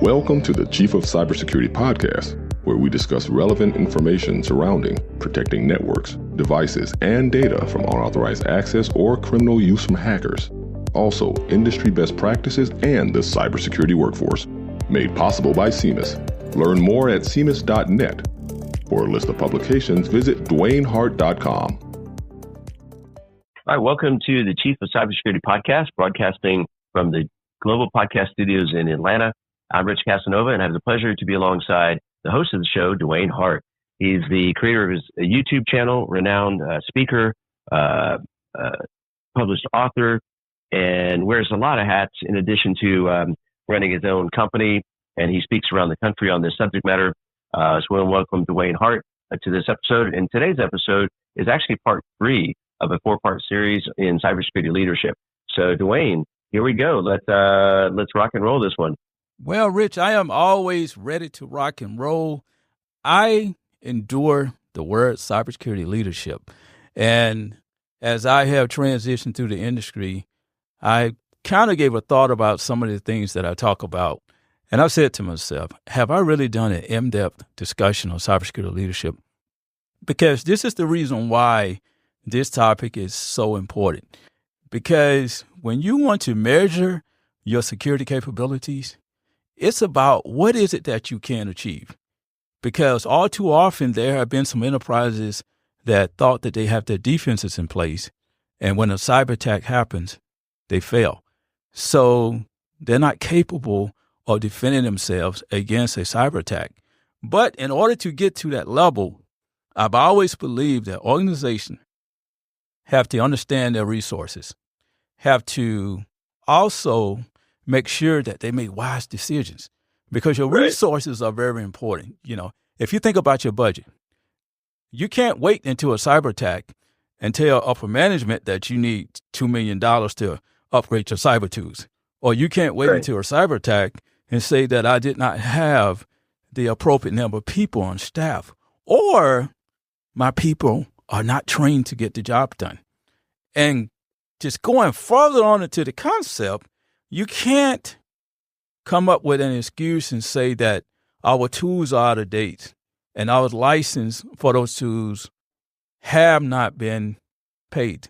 Welcome to the Chief of Cybersecurity podcast, where we discuss relevant information surrounding protecting networks, devices, and data from unauthorized access or criminal use from hackers. Also, industry best practices and the cybersecurity workforce. Made possible by CMIS. Learn more at cmis.net. For a list of publications, visit dwaynehart.com. All right, welcome to the Chief of Cybersecurity podcast, broadcasting from the Global Podcast Studios in Atlanta. I'm Rich Casanova, and I have the pleasure to be alongside the host of the show, Dwayne Hart. He's the creator of his YouTube channel, renowned speaker, published author, and wears a lot of hats in addition to running his own company, and he speaks around the country on this subject matter. So we'll welcome Dwayne Hart to this episode. And today's episode is actually part 3 of a 4-part series in cybersecurity leadership. So Dwayne, here we go. Let's rock and roll this one. Well, Rich, I am always ready to rock and roll. I endure the word cybersecurity leadership. And as I have transitioned through the industry, I kind of gave a thought about some of the things that I talk about. And I said to myself, have I really done an in-depth discussion on cybersecurity leadership? Because this is the reason why this topic is so important. Because when you want to measure your security capabilities, it's about what is it that you can achieve. Because all too often there have been some enterprises that thought that they have their defenses in place, and when a cyber attack happens, they fail. So they're not capable of defending themselves against a cyber attack. But in order to get to that level, I've always believed that organizations have to understand their resources, have to also make sure that they make wise decisions, because your resources are very important. You know, if you think about your budget, you can't wait until a cyber attack and tell upper management that you need $2 million to upgrade your cyber tools. Or you can't wait until a cyber attack and say that I did not have the appropriate number of people on staff, or my people are not trained to get the job done. And just going further on into the concept, you can't come up with an excuse and say that our tools are out of date and our license for those tools have not been paid.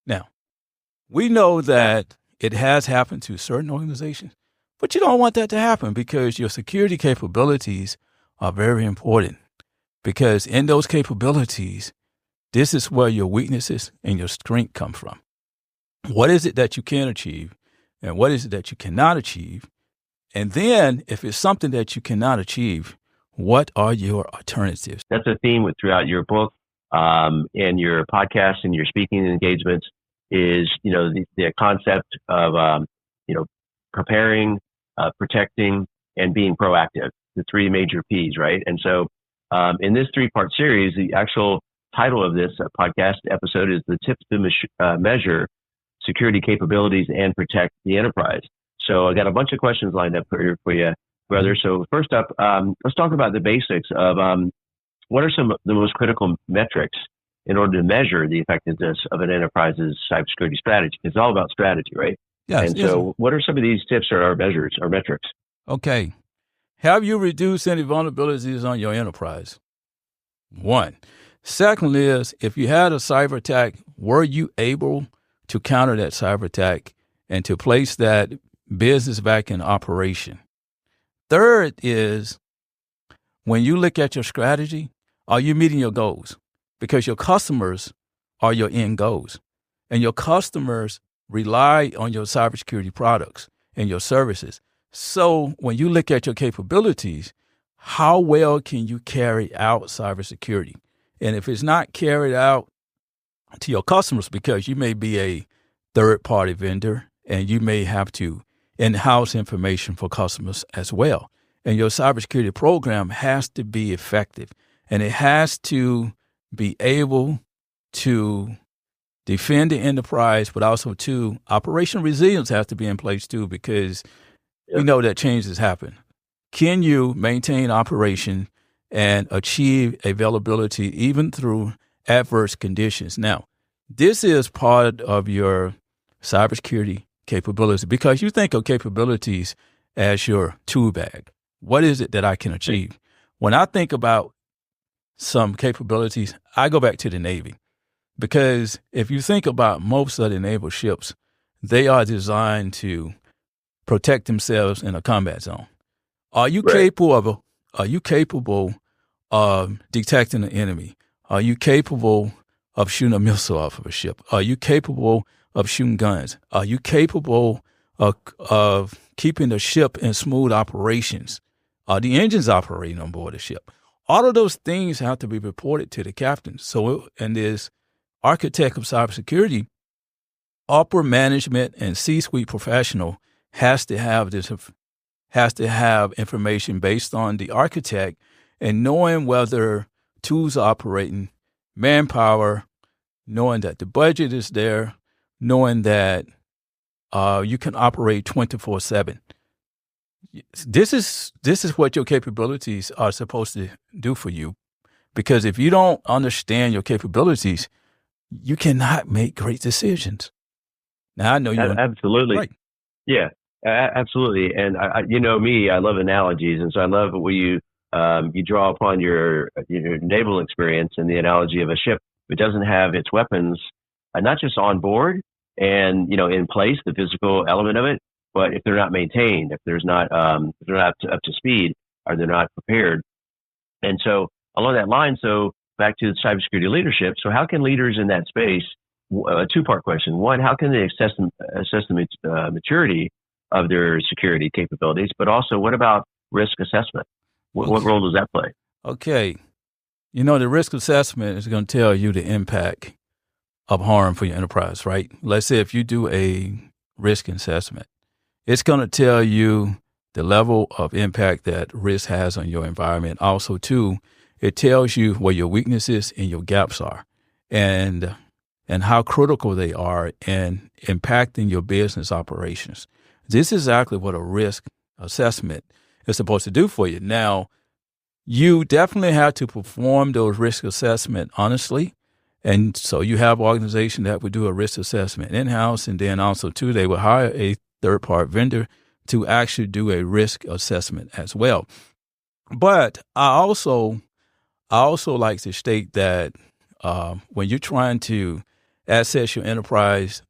Now, we know that it has happened to certain organizations, but you don't want that to happen, because your security capabilities are very important. Because in those capabilities, this is where your weaknesses and your strength come from. What is it that you can achieve? And what is it that you cannot achieve? And then if it's something that you cannot achieve, what are your alternatives? That's a theme throughout your book and your podcast and your speaking engagements is, the concept of, preparing, protecting, and being proactive, the 3 major Ps, right? And so in this 3-part series, the actual title of this podcast episode is The Tips to Measure Security Capabilities and Protect the Enterprise. So I got a bunch of questions lined up for you, brother. So first up, let's talk about the basics of what are some of the most critical metrics in order to measure the effectiveness of an enterprise's cybersecurity strategy. It's all about strategy, right? Yes. And so what are some of these tips or our measures or metrics? Okay. Have you reduced any vulnerabilities on your enterprise? 1. Second is, if you had a cyber attack, were you able to counter that cyber attack and to place that business back in operation? Third is, when you look at your strategy, are you meeting your goals? Because your customers are your end goals, and your customers rely on your cybersecurity products and your services. So when you look at your capabilities, how well can you carry out cybersecurity? And if it's not carried out to your customers, because you may be a third-party vendor and you may have to in-house information for customers as well. And your cybersecurity program has to be effective, and it has to be able to defend the enterprise, but also too, operational resilience has to be in place too, because we know that changes happen. Can you maintain operation and achieve availability even through adverse conditions? Now, this is part of your cybersecurity capabilities, because you think of capabilities as your tool bag. What is it that I can achieve? When I think about some capabilities, I go back to the Navy, because if you think about most of the naval ships, they are designed to protect themselves in a combat zone. Are you capable of detecting an enemy? Are you capable of shooting a missile off of a ship? Are you capable of shooting guns? Are you capable of keeping the ship in smooth operations? Are the engines operating on board the ship? All of those things have to be reported to the captain. So, and this architect of cybersecurity, upper management and C-suite professional has to have information based on the architect and knowing whether tools are operating, manpower, knowing that the budget is there, knowing that you can operate 24/7. This is what your capabilities are supposed to do for you, because if you don't understand your capabilities, you cannot make great decisions. Now I know you absolutely, right. Yeah, absolutely. And you know me, I love analogies, and so I love what you draw upon your naval experience and the analogy of a ship. It doesn't have its weapons, not just on board and in place, the physical element of it, but if they're not maintained, if they're not up to speed, or they're not prepared. And so along that line, so back to cybersecurity leadership. So how can leaders in that space? A two-part question. One, how can they assess the maturity of their security capabilities? But also, what about risk assessment? What role does that play? Okay. The risk assessment is going to tell you the impact of harm for your enterprise, right? Let's say if you do a risk assessment, it's going to tell you the level of impact that risk has on your environment. Also, too, it tells you where your weaknesses and your gaps are, and how critical they are in impacting your business operations. This is exactly what a risk assessment is supposed to do for you. Now, you definitely have to perform those risk assessment honestly. And so you have organizations that would do a risk assessment in-house, and then also, too, they would hire a third-party vendor to actually do a risk assessment as well. But I also like to state that when you're trying to assess your enterprise,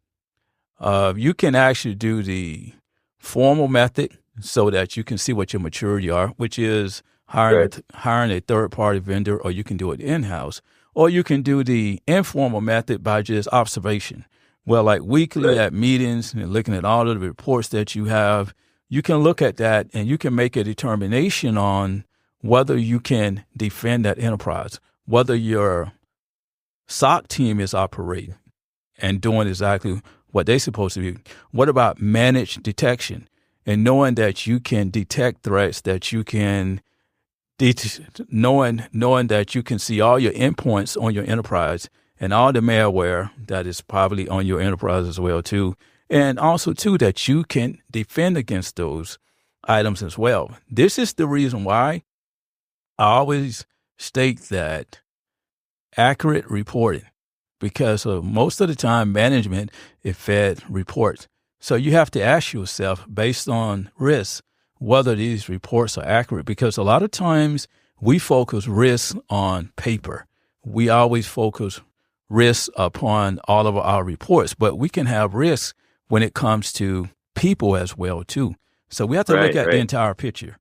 you can actually do the formal method so that you can see what your maturity are, which is hiring a third-party vendor, or you can do it in-house, or you can do the informal method by just observation. Well, like weekly at meetings and looking at all of the reports that you have, you can look at that and you can make a determination on whether you can defend that enterprise, whether your SOC team is operating and doing exactly what they're supposed to do. What about managed detection and knowing that you can detect threats, that you can knowing that you can see all your endpoints on your enterprise and all the malware that is probably on your enterprise as well too, and also too that you can defend against those items as well. This is the reason why I always state that accurate reporting, because most of the time management is fed reports. So you have to ask yourself, based on risks, whether these reports are accurate, because a lot of times we focus risks on paper. We always focus risks upon all of our reports, but we can have risks when it comes to people as well too. So we have to look at the entire picture.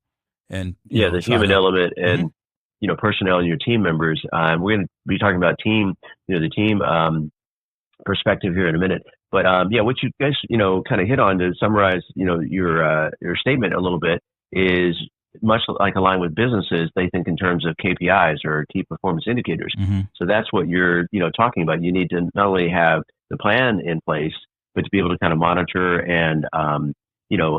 And the human element and personnel and your team members. We're going to be talking about the team perspective here in a minute. But what you guys kind of hit on to summarize your statement a little bit is much like aligned with businesses. They think in terms of KPIs or key performance indicators. Mm-hmm. So that's what you're talking about. You need to not only have the plan in place, but to be able to kind of monitor and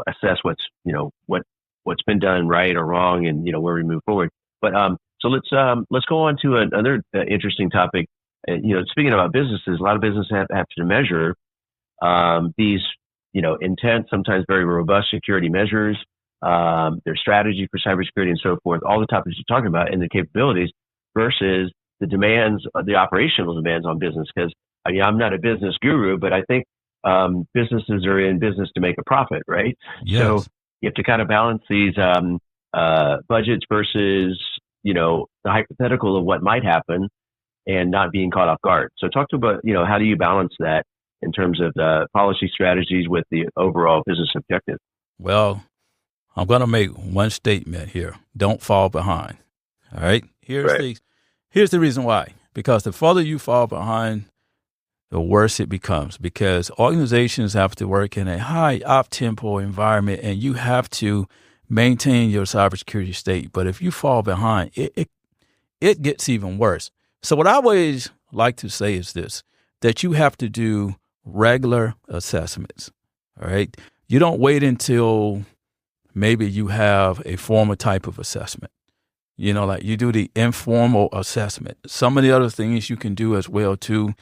assess what's been done right or wrong, and where we move forward. But so let's go on to another interesting topic. Speaking about businesses, a lot of businesses have to measure these intense, sometimes very robust security measures, their strategy for cybersecurity and so forth, all the topics you're talking about and the capabilities versus the demands, the operational demands on business. Because I'm not a business guru, but I think businesses are in business to make a profit, right? Yes. So you have to kind of balance these budgets versus, the hypothetical of what might happen and not being caught off guard. So talk to about, how do you balance that in terms of the policy strategies with the overall business objective? Well, I'm going to make one statement here. Don't fall behind. All right. Here's the reason why. Because the further you fall behind, the worse it becomes, because organizations have to work in a high up-tempo environment and you have to maintain your cybersecurity state. But if you fall behind, it gets even worse. So what I always like to say is this, that you have to do regular assessments. All right. You don't wait until maybe you have a formal type of assessment. Like you do the informal assessment. Some of the other things you can do as well too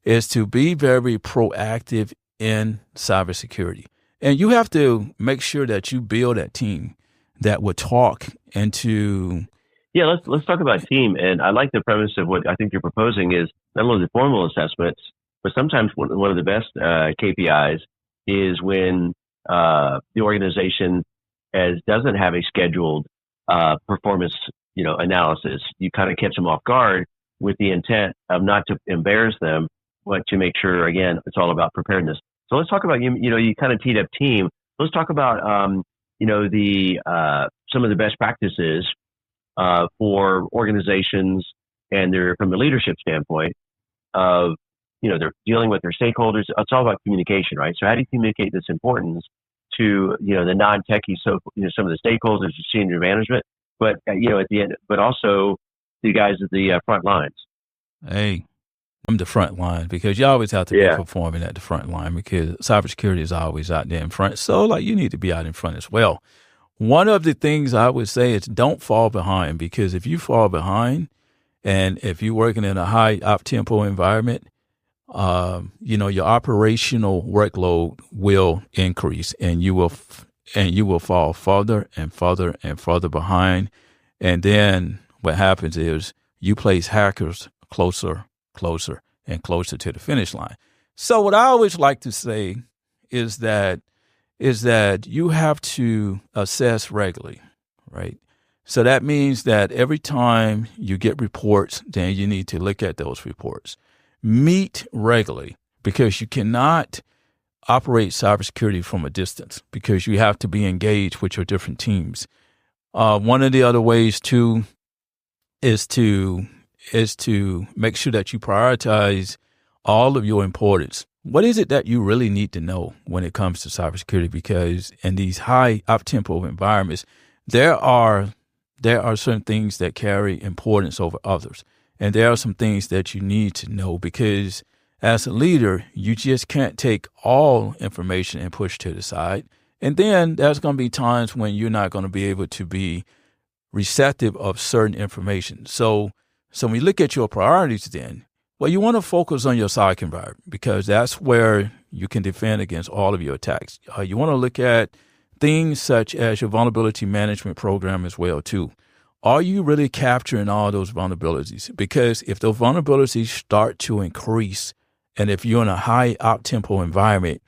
is to be very proactive in cybersecurity. And you have to make sure that you build that team that will talk into. Yeah, let's talk about team. And I like the premise of what I think you're proposing is not only the formal assessments, but sometimes one of the best KPIs is when the organization doesn't have a scheduled performance, analysis. You kind of catch them off guard with the intent of not to embarrass them, but to make sure, again, it's all about preparedness. So let's talk about, you kind of teed up team. Let's talk about, some of the best practices for organizations and from the leadership standpoint of, they're dealing with their stakeholders. It's all about communication, right? So how do you communicate this importance to, the non-techie, so, some of the stakeholders, senior management, but, at the end, but also the guys at the front lines? Hey, I'm the front line because you always have to be performing at the front line because cybersecurity is always out there in front. So you need to be out in front as well. One of the things I would say is don't fall behind, because if you fall behind and if you're working in a high up-tempo environment, your operational workload will increase and you will fall further and further and further behind. And then what happens is you place hackers closer and closer to the finish line. So what I always like to say is that you have to assess regularly, right? So that means that every time you get reports, then you need to look at those reports. Meet regularly, because you cannot operate cybersecurity from a distance, because you have to be engaged with your different teams. One of the other ways too is to make sure that you prioritize all of your importance. What is it that you really need to know when it comes to cybersecurity? Because in these high up-tempo environments, there are certain things that carry importance over others. And there are some things that you need to know, because as a leader, you just can't take all information and push to the side. And then there's going to be times when you're not going to be able to be receptive of certain information. So when you look at your priorities then, well, you want to focus on your SOC environment, because that's where you can defend against all of your attacks. You want to look at things such as your vulnerability management program as well too. Are you really capturing all those vulnerabilities? Because if those vulnerabilities start to increase, and if you're in a high up-tempo environment,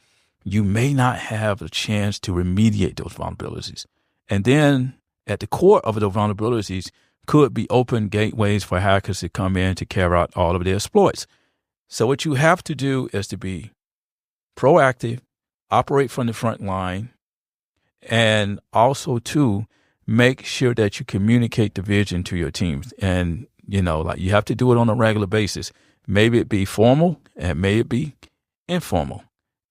you may not have a chance to remediate those vulnerabilities. And then at the core of those vulnerabilities could be open gateways for hackers to come in to carry out all of their exploits. So what you have to do is to be proactive, operate from the front line, and also to make sure that you communicate the vision to your teams. And, you have to do it on a regular basis. Maybe it be formal and may it be informal.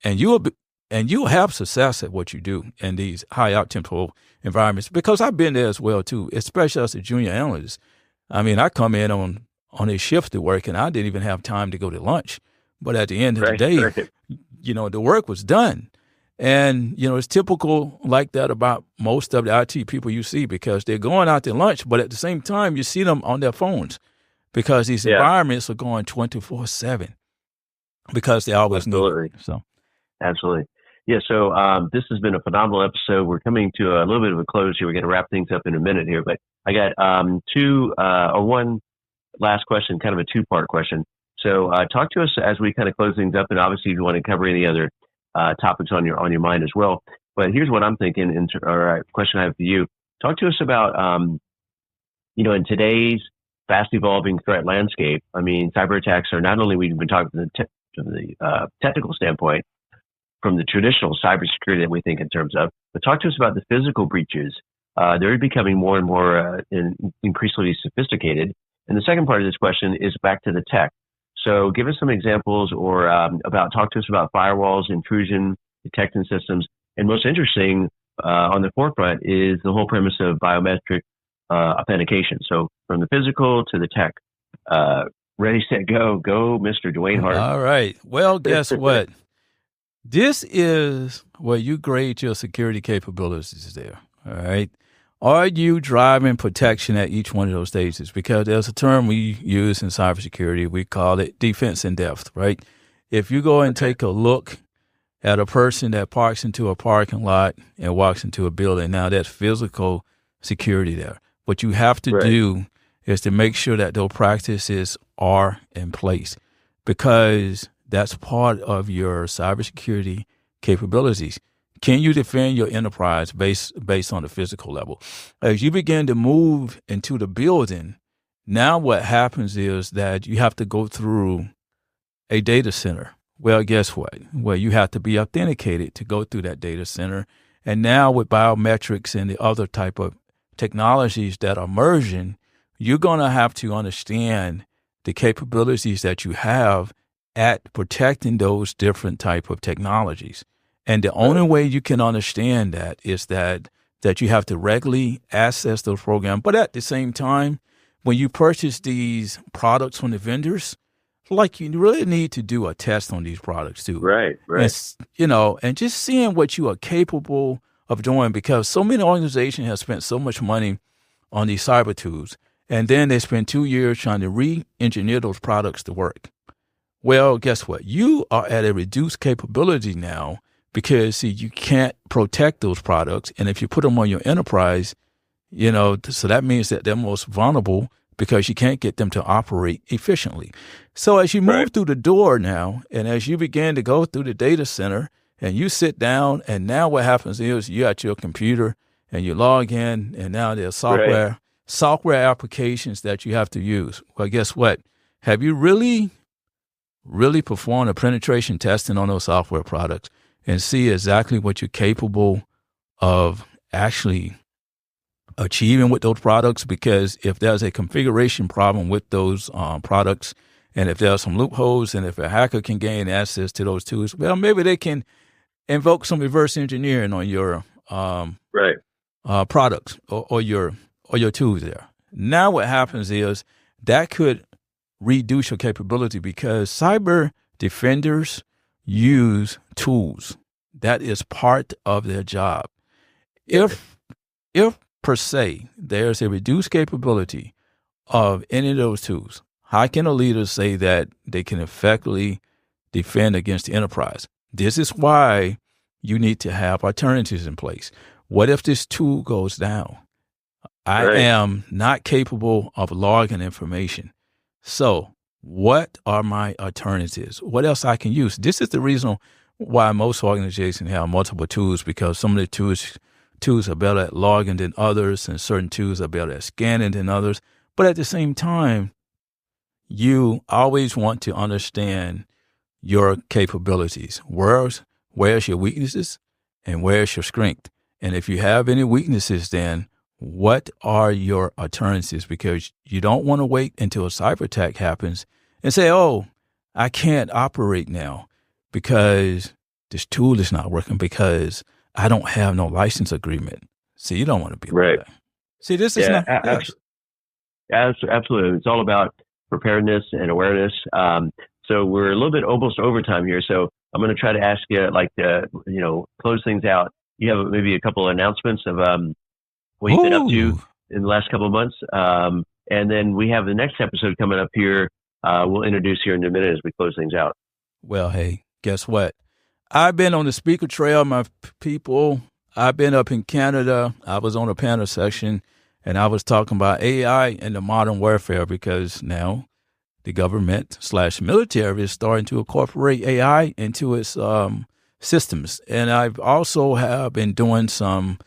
And you'll have success at what you do in these high up-tempo environments, because I've been there as well too, especially as a junior analyst. I mean, I come in on a shift to work and I didn't even have time to go to lunch. But at the end of the day, the work was done. And, it's typical like that about most of the IT people you see, because they're going out to lunch, but at the same time, you see them on their phones, because these environments are going 24/7 because they always need. So. Absolutely. Yeah. So this has been a phenomenal episode. We're coming to a little bit of a close here. We're going to wrap things up in a minute here, but I got one last question, kind of a two-part question. So talk to us as we kind of close things up, and obviously if you want to cover any other topics on your mind as well. But here's what I'm thinking, or a question I have for you. Talk to us about, in today's fast evolving threat landscape. I mean, cyber attacks are not only, we've been talking from the technical standpoint, from the traditional cybersecurity that we think in terms of, but talk to us about the physical breaches. They're becoming more and more increasingly sophisticated. And the second part of this question is back to the tech. So give us some examples or talk to us about firewalls, intrusion detection systems. And most interesting on the forefront is the whole premise of biometric authentication. So from the physical to the tech. Ready, set, go. Go, Mr. Dwayne Hart. All right. Well, guess what? This is where you grade your security capabilities there. All right. Are you driving protection at each one of those stages? Because there's a term we use in cybersecurity. We call it defense in depth, right? If you go and take a look at a person that parks into a parking lot and walks into a building, now that's physical security there. What you have to do is to make sure that those practices are in place, because that's part of your cybersecurity capabilities. Can you defend your enterprise based on the physical level? As you begin to move into the building, now what happens is that you have to go through a data center. Well, guess what? Well, you have to be authenticated to go through that data center. And now with biometrics and the other type of technologies that are merging, you're going to have to understand the capabilities that you have at protecting those different type of technologies. And the only way you can understand that is that you have to regularly access those programs. But at the same time, when you purchase these products from the vendors, like you really need to do a test on these products too. Right. And just seeing what you are capable of doing, because so many organizations have spent so much money on these cyber tools, and then they spend 2 years trying to re-engineer those products to work. Well, guess what? You are at a reduced capability now because, see, you can't protect those products. And if you put them on your enterprise, so that means that they're most vulnerable because you can't get them to operate efficiently. So as you move through the door now, and as you begin to go through the data center and you sit down, and now what happens is you're at your computer and you log in, and now there's software applications that you have to use. Well, guess what? Have you really performed a penetration testing on those software products and see exactly what you're capable of actually achieving with those products? Because if there's a configuration problem with those products, and if there are some loopholes, and if a hacker can gain access to those tools, well, maybe they can invoke some reverse engineering on your products or your tools there. Now what happens is that could reduce your capability, because cyber defenders use tools. That is part of their job. If per se there's a reduced capability of any of those tools, how can a leader say that they can effectively defend against the enterprise? This is why you need to have alternatives in place. What if this tool goes down? I am not capable of logging information. So what are my alternatives? What else I can use? This is the reason why most organizations have multiple tools, because some of the tools are better at logging than others, and certain tools are better at scanning than others. But at the same time, you always want to understand your capabilities. Where's your weaknesses and where's your strength? And if you have any weaknesses, then what are your alternatives? Because you don't want to wait until a cyber attack happens and say, oh, I can't operate now because this tool is not working because I don't have no license agreement. See, you don't want to be like that. See, this is not. Absolutely. It's all about preparedness and awareness. So we're a little bit almost overtime here. So I'm going to try to ask you, close things out. You have maybe a couple of announcements of what you've been up to in the last couple of months. And then we have the next episode coming up here. We'll introduce here in a minute as we close things out. Well, hey, guess what? I've been on the speaker trail, my people. I've been up in Canada. I was on a panel session, and I was talking about AI and the modern warfare, because now the government/military is starting to incorporate AI into its systems. And I've also have been doing some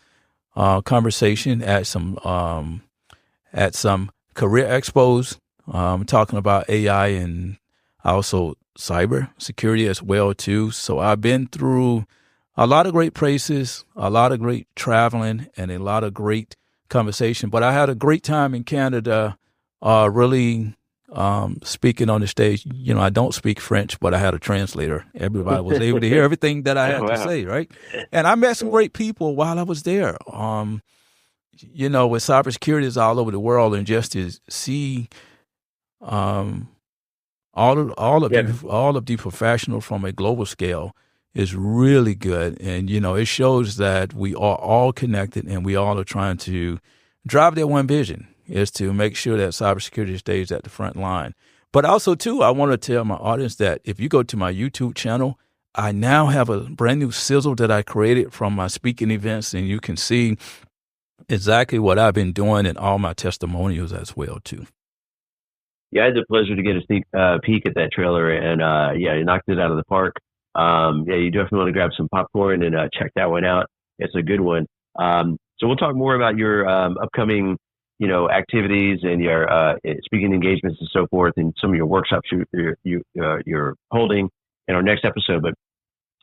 conversation at some career expos, talking about AI and also cyber security as well too. So I've been through a lot of great places, a lot of great traveling, and a lot of great conversation. But I had a great time in Canada, really speaking on the stage. You know, I don't speak French, but I had a translator. Everybody was able to hear everything that I had to say, right? And I met some great people while I was there. You know, with cybersecurity is all over the world, and just to see all of the professionals from a global scale is really good. And, you know, it shows that we are all connected and we all are trying to drive that one vision, is to make sure that cybersecurity stays at the front line. But also, too, I want to tell my audience that if you go to my YouTube channel, I now have a brand new sizzle that I created from my speaking events, and you can see exactly what I've been doing and all my testimonials as well, too. Yeah, I had the pleasure to get a sneak peek at that trailer, and yeah, you knocked it out of the park. Yeah, you definitely want to grab some popcorn and check that one out. It's a good one. So we'll talk more about your upcoming, you know, activities and your speaking engagements and so forth, and some of your workshops you're holding in our next episode. But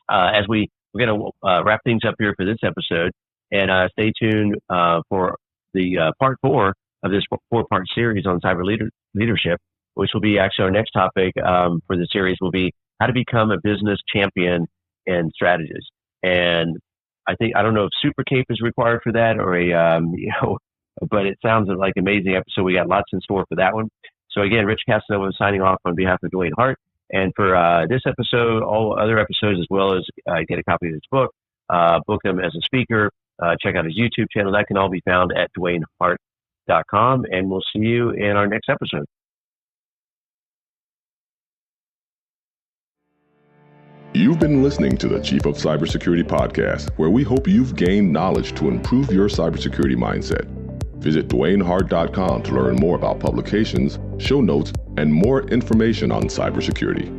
as we're going to wrap things up here for this episode, and stay tuned for the part 4 of this 4-part series on cyber leadership, which will be actually our next topic for the series will be how to become a business champion and strategist. And I don't know if super cape is required for that or a, you know, but it sounds like an amazing episode. We got lots in store for that one. So again, Rich Casanova signing off on behalf of Dwayne Hart. And for this episode, all other episodes, as well as get a copy of his book, book him as a speaker, check out his YouTube channel. That can all be found at DwayneHart.com. And we'll see you in our next episode. You've been listening to the Chief of Cybersecurity podcast, where we hope you've gained knowledge to improve your cybersecurity mindset. Visit DwayneHart.com to learn more about publications, show notes, and more information on cybersecurity.